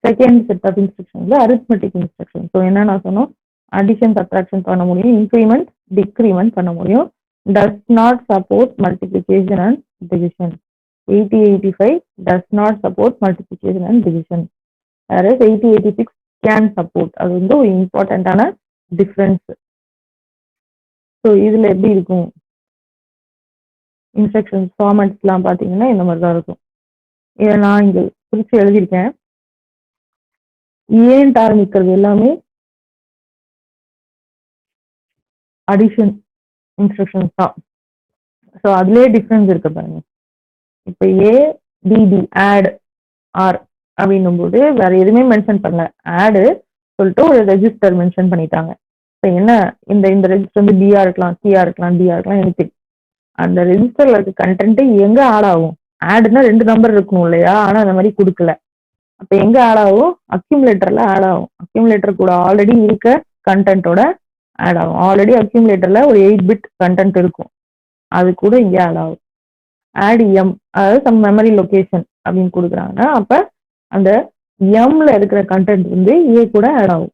Second set of இன்ஸ்ட்ரக்ஷன்ல arithmetic instruction. So என்ன நான் சொன்னோம், அடிஷன் சப்ட்ராக்ஷன் பண்ண முடியும், இன்க்ரிமெண்ட் டிக்ரிமெண்ட் பண்ண முடியும். Does not support multiplication and division. 8085 does not support multiplication and division. whereas 8086 can support. அது வந்து ஒரு இம்பார்ட்டன்டான டிஃப்ரென்ஸ். ஸோ இதுல எப்படி இருக்கும் இன்ஸ்ட்ரக்ஷன்ஸ் ஃபார்மேட்ஸ்லாம் பார்த்தீங்கன்னா இந்த மாதிரி தான் இருக்கும். இதை நான் இங்க குறிச்சு எழுதியிருக்கேன். ஏன்ட்டு ஆரம்பிக்கிறது எல்லாமே அடிஷன் இன்ஸ்ட்ரக்ஷன்ஸ் தான். ஸோ அதுலேயே டிஃப்ரென்ஸ் இருக்கு பாருங்க. இப்போ ஏடிடி ஆட் ஆர் அப்படின்னும் போது வேற எதுவுமே மென்ஷன் பண்ணல, ஆடு சொல்லிட்டு ஒரு ரெஜிஸ்டர் மென்ஷன் பண்ணிட்டாங்க. இப்போ என்ன, இந்த ரெஜிஸ்டர் வந்து பிஆ இருக்கலாம், சிஆ இருக்கலாம், டிஆ இருக்கலாம், எனக்கு அந்த ரெஜிஸ்டர்ல இருக்க கண்டென்ட் எங்க ஆட் ஆகும்? ஆடுனா 2 நம்பர் இருக்கணும் இல்லையா? ஆனா அந்த மாதிரி கொடுக்கல. அப்ப எங்க ஆட் ஆகும்? அக்யூமுலேட்டர்ல ஆட் ஆகும். அக்யூமுலேட்டர் கூட ஆல்ரெடி இருக்க கண்டென்ட்டோட ஆட் ஆகும். ஆல்ரெடி அக்யூமுலேட்டர்ல ஒரு 8 பிட் கண்டென்ட் இருக்கும், அது கூட இங்க ஆட் ஆகும். ஆட் எம், அதாவது சம் மெமரி லொகேஷன் அப்படின்னு கொடுக்குறாங்கன்னா அப்ப அந்த எம்ல இருக்கிற கண்டென்ட் வந்து ஏ கூட ஆட் ஆகும்.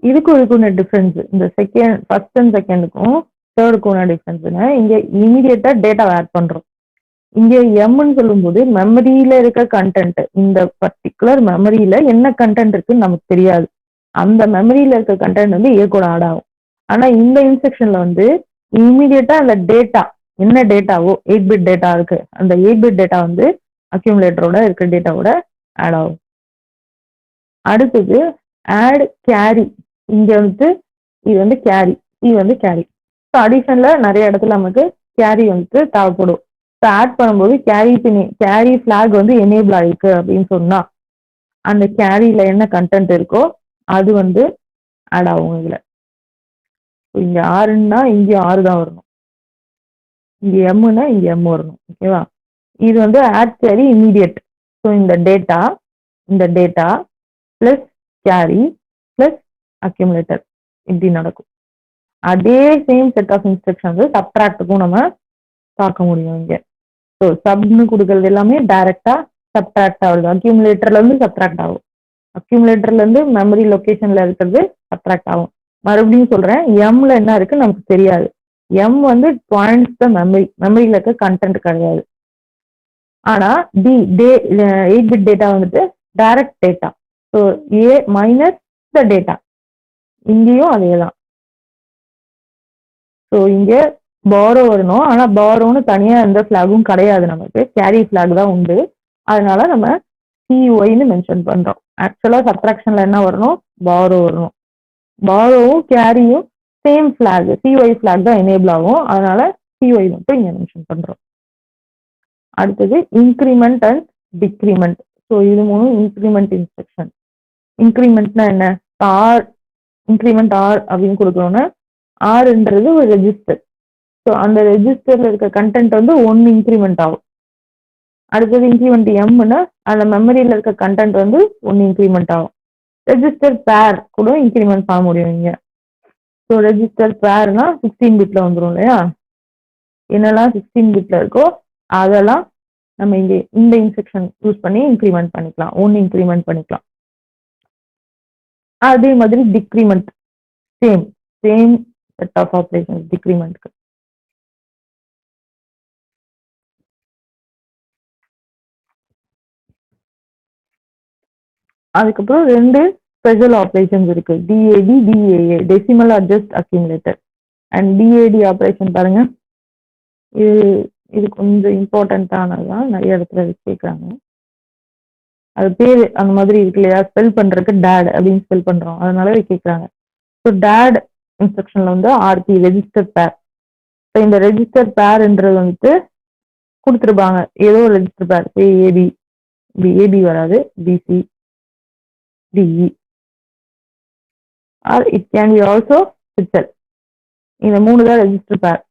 இதுக்கும் டிஃபரன்ஸ், இந்த ஃபர்ஸ்ட் அண்ட் செகண்டுக்கும் தேர்டுக்கும் டிஃபரன்ஸ்னா, இங்க இமீடியட்டா டேட்டா ஆட் பண்றோம். இங்க எம்னு சொல்லும்போது மெமரியில இருக்க கண்டென்ட், இந்த பர்டிகுலர் மெமரியில என்ன கண்டென்ட் இருக்குன்னு நமக்கு தெரியாது. அந்த மெமரியில இருக்க கண்டென்ட் வந்து ஏ கூட ஆட் ஆகும். ஆனா இந்த இன்ஸ்ட்ரக்ஷன்ல வந்து இமீடியட்டா அந்த டேட்டா, என்ன டேட்டாவோ 8 பிட் டேட்டா இருக்கு, அந்த 8 பிட் டேட்டா வந்து அக்யூமுலேட்டரோட இருக்க டேட்டாவோட ஆட் ஆகும். அடுத்தது ஆட் கேரி. இங்க வந்து இது வந்து கேரி, இது வந்து கேரி. ஸோ அடிஷன்ல நிறைய இடத்துல நமக்கு கேரி வந்து தேவைப்படும். ஸோ ஆட் பண்ணும்போது கேரி ஃபிளாக் வந்து எனேபிள் ஆயிருக்கு அப்படின்னு சொன்னா அந்த கேரியில என்ன கண்டென்ட் இருக்கோ அது வந்து ஆட் ஆகும் இதுல. இங்க ஆறுன்னா இங்கேயும் 6 தான் வரணும், இங்க எம்னா இங்க எம் வரணும். ஓகேவா? இது வந்து ஆட் கேரி இமீடியட். ஸோ இந்த data plus carry plus accumulator இப்படி நடக்கும். அதே சேம் செட் ஆஃப் இன்ஸ்ட்ரக்ஷன் வந்து சப்ட்ராக்டுக்கும் நம்ம பார்க்க முடியும் இங்க. ஸோ சப்னு கொடுக்கறது எல்லாமே டைரக்டா சப்ட்ராக்ட் ஆகுது. அக்யூமுலேட்டர்ல இருந்து சப்ட்ராக்ட் ஆகும், அக்யூமுலேட்டர்ல இருந்து மெமரி லொகேஷன்ல இருக்கிறது சப்ட்ராக்ட் ஆகும். மறுபடியும் சொல்றேன், எம்ல என்ன இருக்கு நமக்கு தெரியாது. எம் வந்து பாயிண்ட்ஸ் த மெமரியில இருக்க கண்டென்ட் கிடையாது. ஆனா 8 பிட் டேட்டா வந்துட்டு direct data. So A minus the data, இங்கேயும் அதே தான். ஸோ இங்க பாரோ வரணும், ஆனா பாரோன்னு தனியா எந்த ஃபிளாகும் கிடையாது, நமக்கு கேரி ஃபிளாக் தான் உண்டு. அதனால நம்ம சிஒய்னு மென்ஷன் பண்றோம். ஆக்சுவலா சப்ட்ராக்ஷன்ல என்ன வரணும்? பாரோ வரணும். பாரோவும் கேரியும் சேம் ஃபிளாக், சிஒய் ஃபிளாக் தான் எனேபிள் ஆகும். அதனால சிஒய் மட்டும் இங்க மென்ஷன் பண்றோம். அடுத்தது இன்க்ரிமெண்ட் அண்ட் டிக்ரிமெண்ட். ஸோ இது 3 இன்க்ரிமெண்ட் இன்ஸ்ட்ரக்ஷன். இன்க்ரிமெண்ட்னா என்ன? ஆர் இன்க்ரிமெண்ட் ஆர் அப்படின்னு கொடுக்குறோன்னா, ஆர்ன்றது ஒரு ரெஜிஸ்டர். ஸோ அந்த ரெஜிஸ்டர்ல இருக்க கண்டென்ட் வந்து 1 இன்க்ரிமெண்ட் ஆகும். அடுத்தது இன்க்ரிமெண்ட் எம்னா அந்த மெமரியில இருக்க கண்டென்ட் வந்து 1 இன்க்ரிமெண்ட் ஆகும். ரெஜிஸ்டர் பேர் கூட இன்க்ரிமெண்ட் பண்ண முடியும் இங்க. ஸோ ரெஜிஸ்டர் பேர்னா 16 பிட்ல வந்துடும் இல்லையா? என்னெல்லாம் 16 பிட்ல இருக்கோ அதெல்லாம் நம்ம இங்க இந்த இன்ஸ்ட்ரக்ஷன் யூஸ் பண்ணி இன்க்ரிமெண்ட் பண்ணிக்கலாம், 1 இன்க்ரிமெண்ட் பண்ணிக்கலாம். அதே மாதிரி decrement same set of operations டிக்ரிமெண்ட்க்கு. அதுக்கப்புறம் 2 ஸ்பெஷல் ஆப்ரேஷன்ஸ் இருக்கு, DAD DAA, decimal adjust accumulator. And DAD operation பாருங்க, இது கொஞ்சம் இம்பார்ட்டன்டானதுதான், நிறைய இடத்துல கேட்குறாங்க. அது பேர் அந்த மாதிரி இருக்கு இல்லையா? ஸ்பெல் பண்றதுக்கு டேட் அப்படின்னு ஸ்பெல் பண்றோம், அதனால கேட்குறாங்க. ஸோ டேட் இன்ஸ்ட்ரக்ஷன்ல வந்து ஆர்பி ரெஜிஸ்டர் பேர். ஸோ இந்த ரெஜிஸ்டர் பேர்ன்றது வந்துட்டு கொடுத்துருப்பாங்க, ஏதோ ஒரு ரெஜிஸ்டர் பேர், ஏபி, ஏபி வராது, BC, DE, or it can be also சிச்சல். இந்த 3 தான் ரெஜிஸ்டர் பேர்.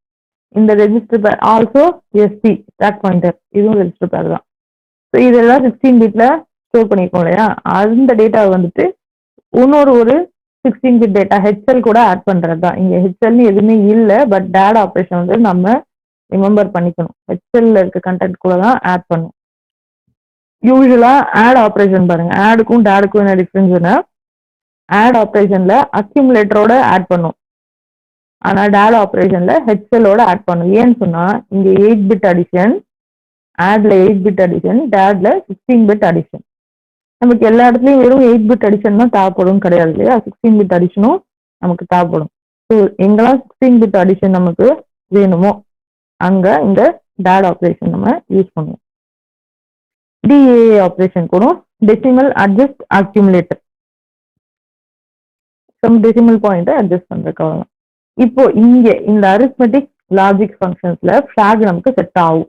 இந்த register pair also SP stack pointer, இதுவும் ரெஜிஸ்டர் பேர் தான். ஸோ இதெல்லாம் 16 பிட்ல ஸ்டோர் பண்ணிருக்கோம் இல்லையா? அந்த டேட்டாவை வந்துட்டு ஒரு 16 பிட் டேட்டா ஹெச்எல் கூட ஆட் பண்றது தான். இங்க ஹெச்எல்னு எதுவுமே இல்லை, பட் டேட் ஆப்ரேஷன் வந்து நம்ம ரிமெம்பர் பண்ணிக்கணும். ஹெச்எல்ல இருக்க கண்டென்ட் கூட தான் ஆட் பண்ணும். யூஸ்வலா ஆட் ஆப்ரேஷன் பாருங்க, ஆடுக்கும் டேடுக்கும் என்ன டிஃபரன்ஸ்னா, ஆட் ஆப்ரேஷன்ல அக்யூமுலேட்டரோட ஆட் பண்ணும், ஆனா டேட் ஆப்ரேஷன்ல ஹெச்எல்லோட ஆட் பண்ணும். ஏன்னு சொன்னா இங்க 8 பிட் அடிஷன், ஆட்ல 8 பிட் அடிஷன், டேட்ல 16 பிட் அடிஷன். நமக்கு எல்லா இடத்துலயும் வெறும் 8 பிட் அடிஷன் தான் தேவைப்படும் கிடையாது இல்லையா, 16 பிட் அடிஷனும் நமக்கு தேவைப்படும். ஸோ எங்கெல்லாம் 16 பிட் அடிஷன் நமக்கு வேணுமோ அங்க இந்த டேட் ஆப்ரேஷன் நம்ம யூஸ் பண்ணுவோம். டிஏஏ ஆப்ரேஷன் கூட decimal adjust accumulator, some decimal point adjust பண்றதுக்காக. இப்போ இங்க இந்த அரித்மெட்டிக் லாஜிக் ஃபங்க்ஷன்ஸ்ல ஃபிளாக் நமக்கு செட் ஆகும்.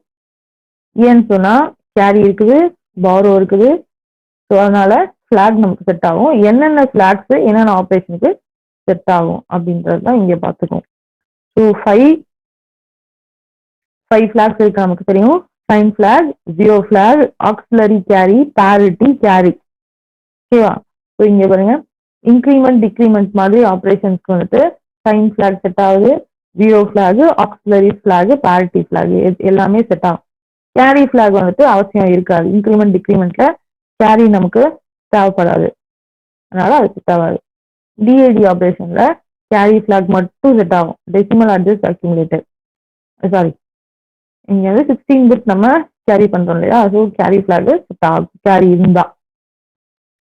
ஏன்னு சொன்னா கேரி இருக்குது, பாரோ இருக்குது, ஸோ அதனால ஃபிளாக் நமக்கு செட் ஆகும். என்னென்ன ஃபிளாக்ஸ் என்னென்ன ஆப்ரேஷனுக்கு செட் ஆகும் அப்படின்றது தான் இங்க பார்த்துக்கோம். ஸோ 5 ஃபிளாக்ஸ் இருக்கு நமக்கு தெரியும். Sign flag, zero flag, auxiliary carry, parity, carry. ஓகேவா? ஸோ இங்க பாருங்க, இன்க்ரிமெண்ட் டிக்ரிமெண்ட் மாதிரி ஆப்ரேஷன்ஸ்க்கு வந்துட்டு சைன் ஃபிளாக் செட் ஆகுது, zero flag, auxiliary flag, parity flag எல்லாமே செட் ஆகும். கேரி ஃபிளாக் வந்துட்டு அவசியம் இருக்காது, இன்க்ரிமெண்ட் டிக்ரிமெண்ட்ல கேரி நமக்கு தேவைப்படாது, அதனால அது செட் ஆகாது. டிஏடி ஆப்ரேஷன்ல கேரி ஃபிளாக் மட்டும் செட் ஆகும், டெசிமல் அட்ஜஸ்ட் அக்யூமுலேட்டர். சாரி, இங்க வந்து 16 பிட் நம்ம கேரி பண்றோம் இல்லையா, ஸோ கேரி ஃபிளாக் செட் ஆகும் கேரி இருந்தா.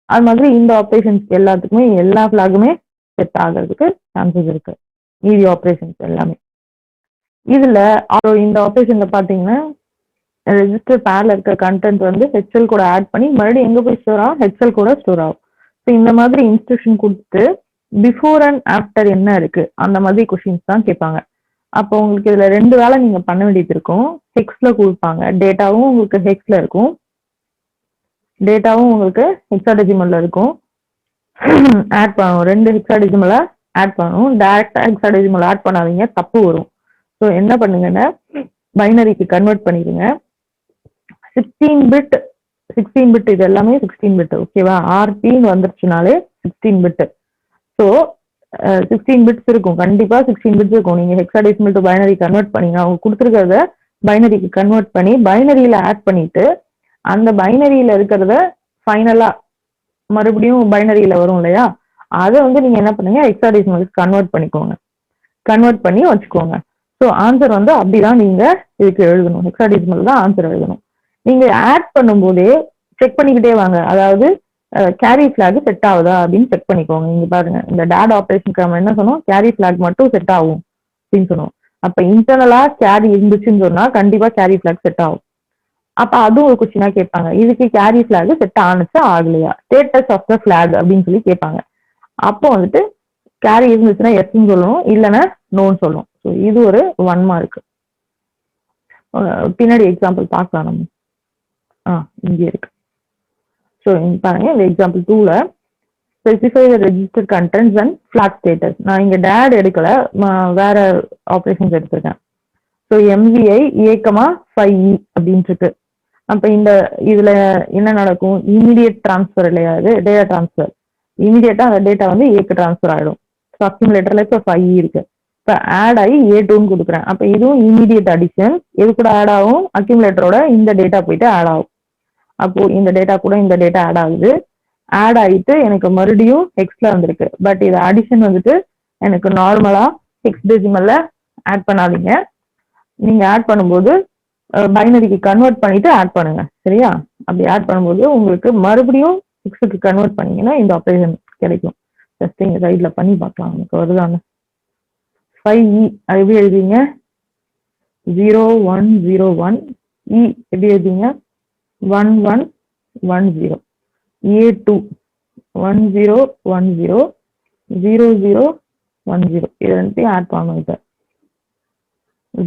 அது மாதிரி இந்த ஆப்ரேஷன்ஸ் எல்லாத்துக்குமே எல்லா ஃபிளாகுமே செட் ஆகிறதுக்கு சான்சஸ் இருக்கு, மீதி ஆப்ரேஷன்ஸ் எல்லாமே. இதுல இந்த ஆப்ரேஷன்ல பாத்தீங்கன்னா ரெஜிஸ்டர் பேர்ல இருக்க கண்டென்ட் வந்து ஹெச்எல் கூட ஆட் பண்ணி மறுபடியும் எங்க போய் ஸ்டோர் ஆகும், ஹெச்எல் கூட ஸ்டோர் ஆகும். ஸோ இந்த மாதிரி இன்ஸ்ட்ரக்ஷன் கொடுத்து பிஃபோர் அண்ட் ஆஃப்டர் என்ன இருக்கு அந்த மாதிரி கொஸ்டின்ஸ் தான் கேட்பாங்க. அப்போ உங்களுக்கு இதுல 2 வேலை நீங்க பண்ண வேண்டியது இருக்கும். ஹெக்ஸ்ல கொடுப்பாங்க, டேட்டாவும் உங்களுக்கு ஹெக்ஸ்ல இருக்கும், டேட்டாவும் உங்களுக்கு ஹெக்ஸாடெசிமல்ல இருக்கும். ஆட் பண்ணணும், 2 ஹெக்ஸாடெசிமலை ஆட் பண்ணணும். டைரக்டா ஹெக்ஸாடெசிமல் ஆட் பண்ணாதீங்க, தப்பு வரும். ஸோ என்ன பண்ணுங்கன்னா பைனரிக்கு கன்வெர்ட் பண்ணிடுங்க. 16 பிட் இது எல்லாமே 16 பிட். ஓகேவா? ஆர்பின்னு வந்துருச்சுனாலே 16 பிட். ஸோ 16 பிட்ஸ் இருக்கும், கண்டிப்பா 16 பிட்ஸ் இருக்கும். நீங்க ஹெக்ஸாடெசிமல் டு பைனரி கன்வெர்ட் பண்ணீங்க, அவங்க கொடுத்துருக்கிறத பைனரிக்கு கன்வெர்ட் பண்ணி பைனரியில ஆட் பண்ணிட்டு அந்த பைனரியில இருக்கிறத ஃபைனலா மறுபடியும் பைனரியில வரும் இல்லையா, அதை வந்து நீங்க என்ன பண்ணுங்க, ஹெக்ஸாடெசிமலுக்கு கன்வெர்ட் பண்ணிக்கோங்க, கன்வெர்ட் பண்ணி வச்சுக்கோங்க. ஸோ ஆன்சர் வந்து அப்படிதான் நீங்க இதுக்கு எழுதணும், ஹெக்ஸாடெசிமல் தான் ஆன்சர் எழுதணும். நீங்க ஆட் பண்ணும்போதே செக் பண்ணிக்கிட்டே வாங்க, அதாவது கேரி ஃபிளாக் செட் ஆகுதா அப்படின்னு செக் பண்ணிக்கோங்க. இங்க பாருங்க, இந்த டேட் ஆப்ரேஷனுக்கு நம்ம என்ன சொன்னோம், கேரி ஃபிளாக் மட்டும் செட் ஆகும் அப்படின்னு சொன்னோம். அப்ப இன்டர்னலா கேரி இருந்துச்சுன்னு சொன்னா கண்டிப்பா கேரி ஃபிளாக் செட் ஆகும். அப்ப அதுவும் ஒரு கொஸ்டினா கேட்பாங்க, இதுக்கு கேரி ஃபிளாக் செட் ஆனுச்சா ஆகலையா, ஸ்டேட்டஸ் ஆஃப் த ஃபிளாக் அப்படின்னு சொல்லி கேட்பாங்க. அப்போ வந்துட்டு கேரி இருந்துச்சுன்னா எஸ்ன்னு சொல்லணும், இல்லைன்னா நோன்னு சொல்லணும். ஸோ இது ஒரு 1 மார்க். பின்னாடி எக்ஸாம்பிள் பார்க்கலாம் நம்ம. இங்கே இருக்கு. ஸோ பாருங்க, இந்த எக்ஸாம்பிள் 2ல specify the register contents and flag status. நான் இங்க டேட் எடுக்கல, வேற ஆப்ரேஷன்ஸ் எடுத்திருக்கேன். ஸோ எம்விஐ ஏக்கமா 5E அப்படின்னு இருக்கு. அப்ப இந்த இதுல என்ன நடக்கும், இமீடியட் டிரான்ஸ்ஃபர் இல்லையா, இது டேட்டா டிரான்ஸ்ஃபர். இமீடியட்டா அந்த டேட்டா வந்து ஏக்கு டிரான்ஸ்ஃபர் ஆயிடும். ஸோ அக்யூமுலேட்டர்ல இப்போ 5E இருக்கு, இப்போ ஆட் ஆகி A2ன்னு கொடுக்குறேன். அப்ப இதுவும் இமீடியட் அடிஷன், எது கூட ஆட் ஆகும், அக்யூமுலேட்டரோட இந்த டேட்டா போயிட்டு ஆட் ஆகும். அப்போ இந்த டேட்டா கூட இந்த டேட்டா ஆட் ஆகுது, ஆட் ஆகிட்டு எனக்கு மறுபடியும் ஹெக்ஸ்ல வந்திருக்கு. பட் இது அடிஷன் வந்துட்டு எனக்கு நார்மலா ஹெக்ஸாடெசிமல்ல ஆட் பண்ணாதீங்க, நீங்க ஆட் பண்ணும்போது பைனரிக்கு கன்வெர்ட் பண்ணிட்டு ஆட் பண்ணுங்க, சரியா? அப்படி ஆட் பண்ணும்போது உங்களுக்கு மறுபடியும் ஹெக்ஸுக்கு கன்வெர்ட் பண்ணீங்கன்னா இந்த ஆப்ரேஷன் கிடைக்கும். ஜஸ்ட் இங்க சைட்ல பண்ணி பார்க்கலாம் நமக்கு வருதான்னு. 5E அது எப்படி எழுதிங்க, 0101. E எப்படி எழுதிங்க, 1110. A2 1010 0010. இது ரெண்டையும் ஆட் பண்ணணும். இப்போ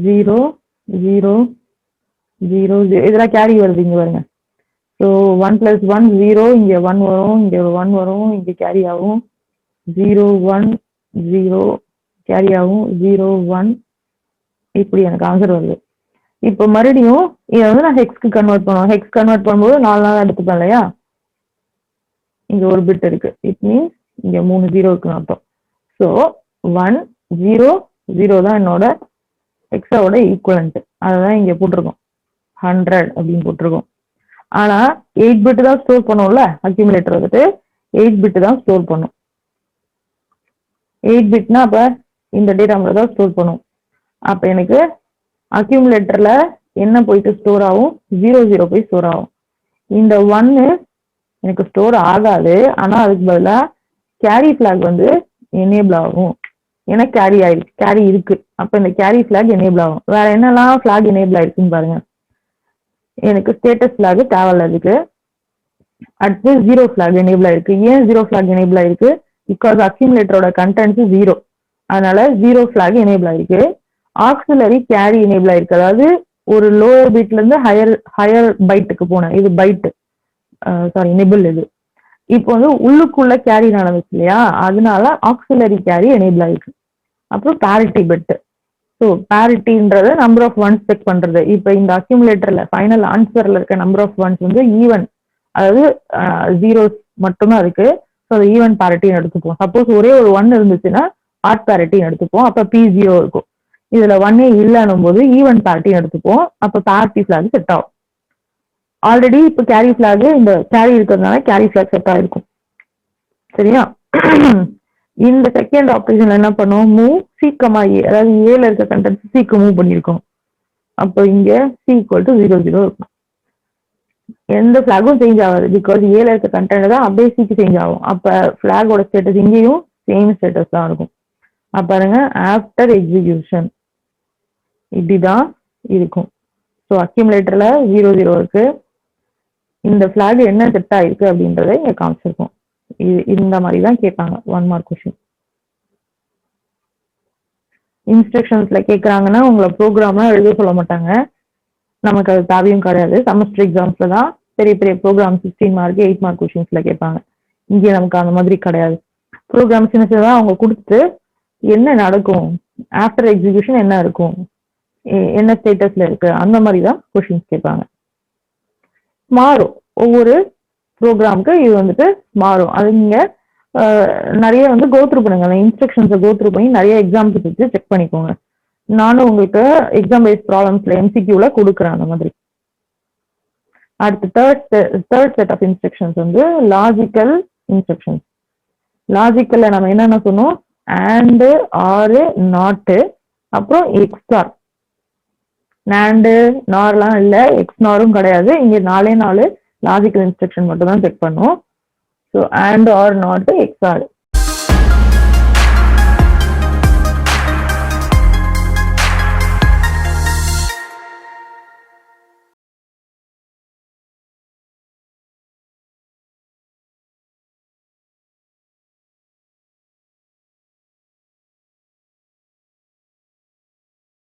0000 இதெல்லாம் கேரி வருது இங்க பாருங்க. ஸோ 1 + 1 0, இங்க 1 வரும், இங்க 1 வரும், இங்க கேரி ஆகும் 010 கேரி ஆகும் 01. இப்படி எனக்கு ஆன்சர் வருது. இப்போ மறுபடியும் இதை வந்து நான் ஹெக்ஸ்க்கு கன்வெர்ட் பண்ணுவோம். ஹெக்ஸ் கன்வெர்ட் பண்ணும்போது 4 நாள் எடுத்துப்பேன் இல்லையா, இங்க ஒரு பிட் இருக்கு, இட் மீன்ஸ் இங்க 3 0 இருக்குன்னு அர்த்தம். ஸோ 100 தான் என்னோட எக்ஸாவோட ஈக்குவலண்ட், அதை தான் இங்க போட்டிருக்கோம், 100 அப்படின்னு போட்டிருக்கோம். ஆனா 8 பிட் தான் ஸ்டோர் பண்ணும்ல, அக்யூமுலேட்டர் வந்துட்டு 8 பிட் தான் ஸ்டோர் பண்ணும். 8 பிட்னா அப்ப இந்த டேட்டா தான் ஸ்டோர் பண்ணும். அப்ப எனக்கு அக்யூமுலேட்டர்ல என்ன போயிட்டு ஸ்டோர் ஆகும், 0 போய் ஸ்டோர் ஆகும். இந்த 1 எனக்கு ஸ்டோர் ஆகாது, ஆனா அதுக்கு பதிலாக கேரி ஃபிளாக் வந்து எனேபிள் ஆகும். ஏன்னா கேரி இருக்கு. அப்ப இந்த கேரி ஃபிளாக் எனேபிள் ஆகும். வேற என்னெல்லாம் ஃபிளாக் எனேபிள் ஆயிருக்குன்னு பாருங்க. எனக்கு ஸ்டேட்டஸ் ஃபிளாக் தேவையில்ல இருக்கு. அடுத்து 0 ஃபிளாக் எனேபிள் ஆயிருக்கு. ஏன் 0 ஃபிளாக் எனேபிள் ஆயிருக்கு? பிகாஸ் அக்யூமுலேட்டரோட கண்டென்ட்ஸ் 0, அதனால 0 ஃபிளாக் எனேபிள் ஆயிருக்கு. ஆக்சிலரி கேரி எனேபிள் ஆயிருக்கு. அதாவது ஒரு லோயர் பைட்ல இருந்து ஹையர் பைட்டுக்கு போனேன். இது பைட், சாரி நிபிள். இது இப்போ வந்து உள்ளுக்குள்ள கேரி நடந்துச்சு இல்லையா, அதனால ஆக்சிலரி கேரி எனேபிள் ஆயிருக்கு. அப்புறம் பேரிட்டி பிட். ஸோ பேரிட்டின்றது நம்பர் ஆஃப் ஒன்ஸ் செக் பண்றது. இப்போ இந்த அக்யூமுலேட்டர்ல ஃபைனல் ஆன்சர்ல இருக்க நம்பர் ஆஃப் ஒன்ஸ் வந்து ஈவன், அதாவது 0s மட்டும்தான் இருக்கு. ஸோ அது ஈவன் பேரிட்டின்னு எடுத்துப்போம். சப்போஸ் ஒரே ஒரு 1 இருந்துச்சுன்னா ஆட் பேரிட்டின்னு எடுத்துப்போம். அப்போ P0 இருக்கும். இதுல 1 இல்லைன்னும் போது ஈவன் பேரிட்டின்னு எடுத்துப்போம். அப்போ பேரிட்டி ஃபிளாக் செட் ஆகும். ஆல்ரெடி இப்போ கேரி ஃபிளாக், இந்த கேரி இருக்கிறதுனால கேரி ஃபிளாக் செட் ஆயிருக்கும். சரியா? இந்த செகண்ட் ஆப்ரேஷன்ல என்ன பண்ணுவோம், மூவ் சீக்கமா ஏ, அதாவது ஏல இருக்க கண்டென்ட் சீக்கு மூவ் பண்ணியிருக்கோம். அப்போ இங்க சி ஈக்குவல் டு 0 இருக்கும். எந்த ஃபிளாகும் சேஞ்ச் ஆகாது, பிகாஸ் ஏல இருக்க கண்டென்ட் தான் அப்படியே சிக்கு சேஞ்ச் ஆகும். அப்ப ஃபிளாகோட ஸ்டேட்டஸ் இங்கேயும் சேம் ஸ்டேட்டஸ் தான் இருக்கும். அப்ப பாருங்க, ஆஃப்டர் எக்ஸிகியூஷன் இப்படிதான் இருக்கும். ஸோ அக்யூமுலேட்டர்ல 0 இருக்கு. இந்த ஃபிளாக் என்ன செட் ஆயிருக்கு அப்படின்றத இங்க காமிச்சிருக்கோம். இந்த மாதிரி தான் கேட்பாங்க 1 மார்க் கொஸ்டின். இன்ஸ்ட்ரக்ஷன்ஸ்ல கேட்கறாங்கன்னா உங்களை ப்ரோக்ராம்லாம் எழுத சொல்ல மாட்டாங்க. நமக்கு அது தேவையும் கிடையாது. செமஸ்டர் எக்ஸாம்ஸ்ல தான் பெரிய பெரிய ப்ரோக்ராம் 16 மார்க் 8 மார்க் கொஸ்டின்ஸ்ல கேட்பாங்க. இங்கே நமக்கு அந்த மாதிரி கிடையாது. ப்ரோக்ராம் சின்ன சின்னதாக அவங்க கொடுத்து என்ன நடக்கும், ஆஃப்டர் எக்ஸிகியூஷன் என்ன இருக்கும், என்ன ஸ்டேட்டஸ்ல இருக்கு, அந்த மாதிரி தான் கொஸ்டின்ஸ் கேட்பாங்க. மாறும், ஒவ்வொரு ப்ரோக்ராமுக்கு இது வந்துட்டு மாறும். அது நீங்க நிறைய வந்து கோத்ரூ பண்ணுங்க. அந்த இன்ஸ்ட்ரக்ஷன்ஸை கோத்ரூ பண்ணி நிறைய எக்ஸாம்பிள்ஸ் வச்சு செக் பண்ணிக்கோங்க. நானும் உங்களுக்கு எக்ஸாம் பேஸ்ட் ப்ராப்ளம்ஸ்ல எம்சிக்யூல கொடுக்குறேன் அந்த மாதிரி. அடுத்து தேர்ட் செட் ஆஃப் இன்ஸ்ட்ரக்ஷன்ஸ் வந்து லாஜிக்கல் இன்ஸ்ட்ரக்ஷன்ஸ். லாஜிக்கல்ல நம்ம என்னென்ன சொன்னோம், அண்ட், ஆர், நாட், அப்புறம் எக்ஸ்ஆர். நாண்டு நார்லாம் இல்லை, எக்ஸ்நாரும் கிடையாது. இங்க 4 லாஜிக்கல் இன்ஸ்ட்ரக்ஷன் மட்டும் தான் செக் பண்ணும். So and, or, not, XOR